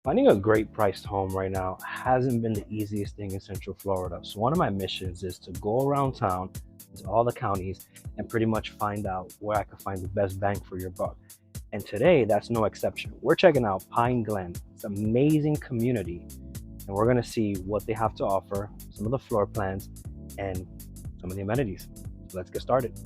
Finding a great priced home right now hasn't been the easiest thing in Central Florida. So one of my missions is to go around town to all the counties and pretty much find out where I can find the best bang for your buck. And today, that's no exception. We're checking out Pine Glen. It's an amazing community, and we're gonna see what they have to offer, some of the floor plans, and some of the amenities. So let's get started.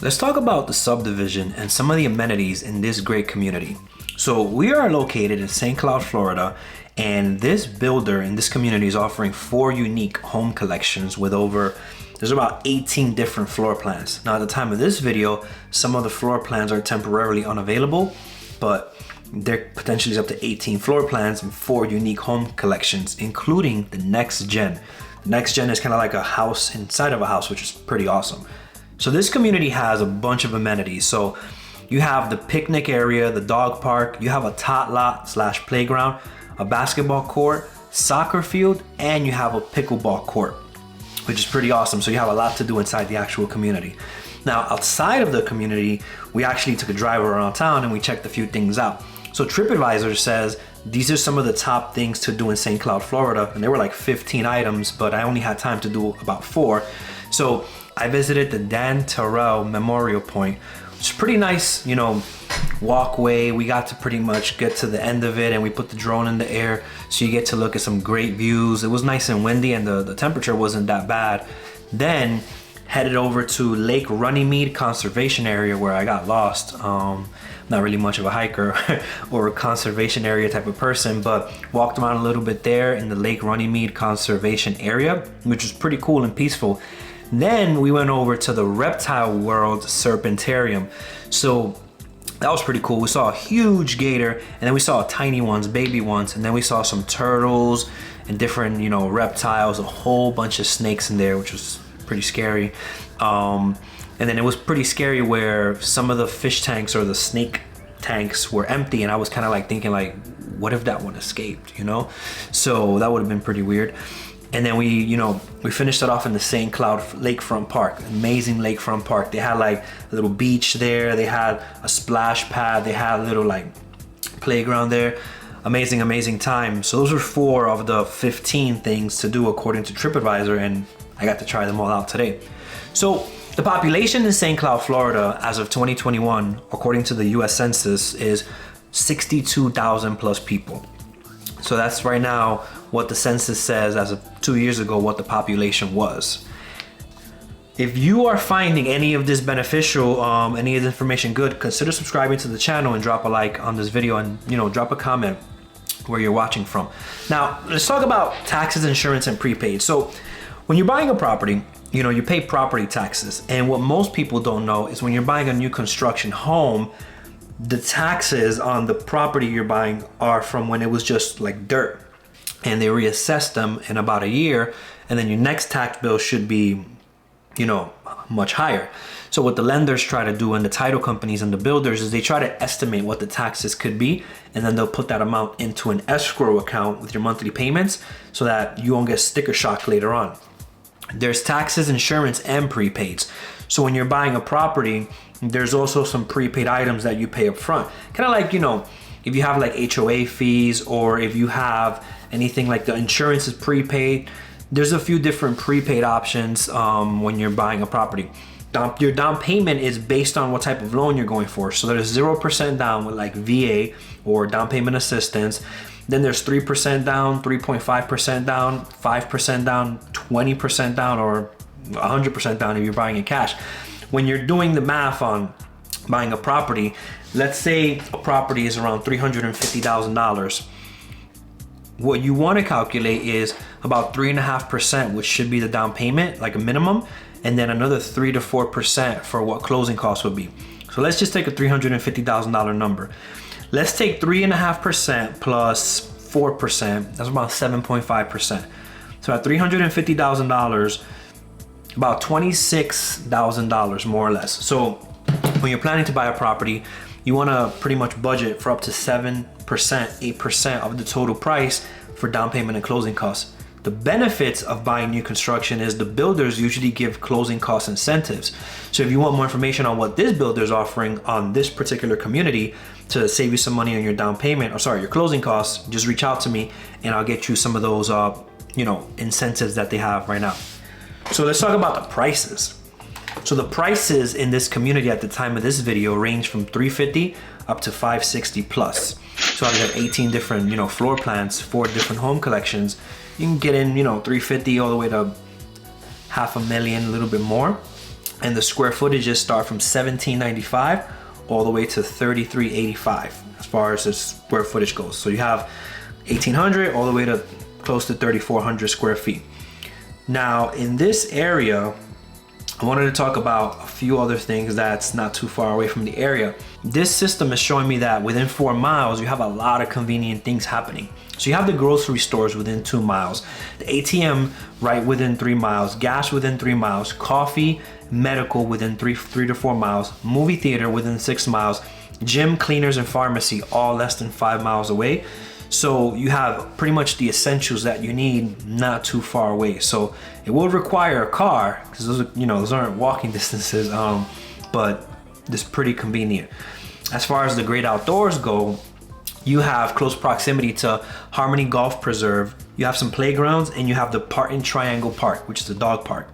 Let's talk about the subdivision and some of the amenities in this great community. So we are located in St. Cloud, Florida, and this builder in this community is offering 4 unique home collections with there's about 18 different floor plans. Now at the time of this video, some of the floor plans are temporarily unavailable, but there potentially is up to 18 floor plans and 4 unique home collections, including the next gen. The next gen is kind of like a house inside of a house, which is pretty awesome. So this community has a bunch of amenities. So you have the picnic area, the dog park, you have a tot lot / playground, a basketball court, soccer field, and you have a pickleball court, which is pretty awesome. So you have a lot to do inside the actual community. Now, outside of the community, we actually took a drive around town and we checked a few things out. So TripAdvisor says these are some of the top things to do in St. Cloud, Florida, and there were like 15 items, but I only had time to do about 4. So I visited the Dan Terrell Memorial Point. It's pretty nice, walkway. We got to pretty much get to the end of it and we put the drone in the air so you get to look at some great views. It was nice and windy and the temperature wasn't that bad. Then headed over to Lake Runnymede Conservation Area, where I got lost. Not really much of a hiker or a conservation area type of person, but walked around a little bit there in the Lake Runnymede Conservation Area, which was pretty cool and peaceful. Then we went over to the Reptile World Serpentarium. So that was pretty cool. We saw a huge gator, and then we saw tiny ones, baby ones, and then we saw some turtles and different, you know, reptiles, a whole bunch of snakes in there, which was pretty scary. And then it was pretty scary where some of the fish tanks or the snake tanks were empty, and I was kind of like thinking like, what if that one escaped, you know? So that would have been pretty weird. And then we finished it off in the St. Cloud Lakefront Park, amazing lakefront park. They had like a little beach there. They had a splash pad. They had a little like playground there. Amazing, amazing time. So those were 4 of the 15 things to do according to TripAdvisor, and I got to try them all out today. So the population in St. Cloud, Florida, as of 2021, according to the US Census, is 62,000 plus people. So that's right now what the census says as of 2 years ago, what the population was. If you are finding any of this beneficial, any of this information good, consider subscribing to the channel and drop a like on this video, and drop a comment where you're watching from. Now, let's talk about taxes, insurance, and prepaid. So when you're buying a property, you pay property taxes. And what most people don't know is when you're buying a new construction home, the taxes on the property you're buying are from when it was just like dirt, and they reassess them in about a year, and then your next tax bill should be, much higher. So what the lenders try to do, and the title companies and the builders, is they try to estimate what the taxes could be, and then they'll put that amount into an escrow account with your monthly payments so that you won't get sticker shock later on. There's taxes, insurance, and prepaids. So when you're buying a property, there's also some prepaid items that you pay up front. Kind of like, if you have like HOA fees, or if you have anything like the insurance is prepaid, there's a few different prepaid options when you're buying a property. Your down payment is based on what type of loan you're going for. So there's 0% down with like VA or down payment assistance. Then there's 3% down, 3.5% down, 5% down, 20% down, or 100% down if you're buying it cash. When you're doing the math on buying a property, let's say a property is around $350,000. What you want to calculate is about 3.5%, which should be the down payment, like a minimum, and then another 3 to 4% for what closing costs would be. So let's just take a $350,000 number. Let's take 3.5% plus 4%. That's about 7.5%. So at $350,000, about $26,000 more or less. So when you're planning to buy a property, you want to pretty much budget for up to 7%, 8% of the total price for down payment and closing costs. The benefits of buying new construction is the builders usually give closing cost incentives. So if you want more information on what this builder is offering on this particular community to save you some money on your down payment, your closing costs, just reach out to me and I'll get you some of those, incentives that they have right now. So let's talk about the prices. So the prices in this community at the time of this video range from $350 up to $560 plus. So I've got 18 different, floor plans, 4 different home collections. You can get in, $350 all the way to $500,000, a little bit more. And the square footages start from $1,795 all the way to $3,385 as far as the square footage goes. So you have 1,800 all the way to close to 3,400 square feet. Now in this area, I wanted to talk about a few other things that's not too far away from the area. This system is showing me that within 4 miles, you have a lot of convenient things happening. So you have the grocery stores within 2 miles, the ATM right within 3 miles, gas within 3 miles, coffee, medical within 3 to 4 miles, movie theater within 6 miles, gym, cleaners, and pharmacy all less than 5 miles away. So you have pretty much the essentials that you need not too far away. So it will require a car because those aren't walking distances, but it's pretty convenient. As far as the great outdoors go, you have close proximity to Harmony Golf Preserve. You have some playgrounds, and you have the Parton Triangle Park, which is a dog park.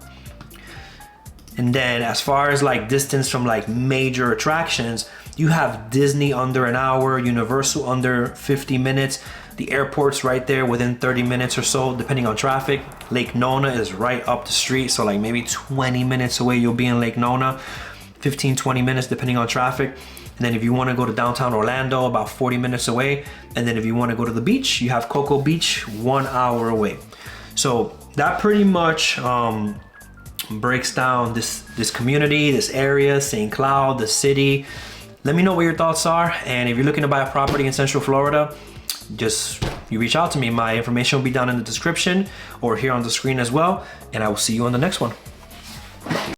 And then as far as like distance from like major attractions, you have Disney under an hour, Universal under 50 minutes. The airport's right there within 30 minutes or so, depending on traffic. Lake Nona is right up the street, so like maybe 20 minutes away you'll be in Lake Nona. 15, 20 minutes depending on traffic. And then if you want to go to downtown Orlando, about 40 minutes away. And then if you want to go to the beach, you have Cocoa Beach, 1 hour away. So that pretty much breaks down this community, this area, St. Cloud, the city. Let me know what your thoughts are. And if you're looking to buy a property in Central Florida, just you reach out to me. My information will be down in the description or here on the screen as well. And I will see you on the next one.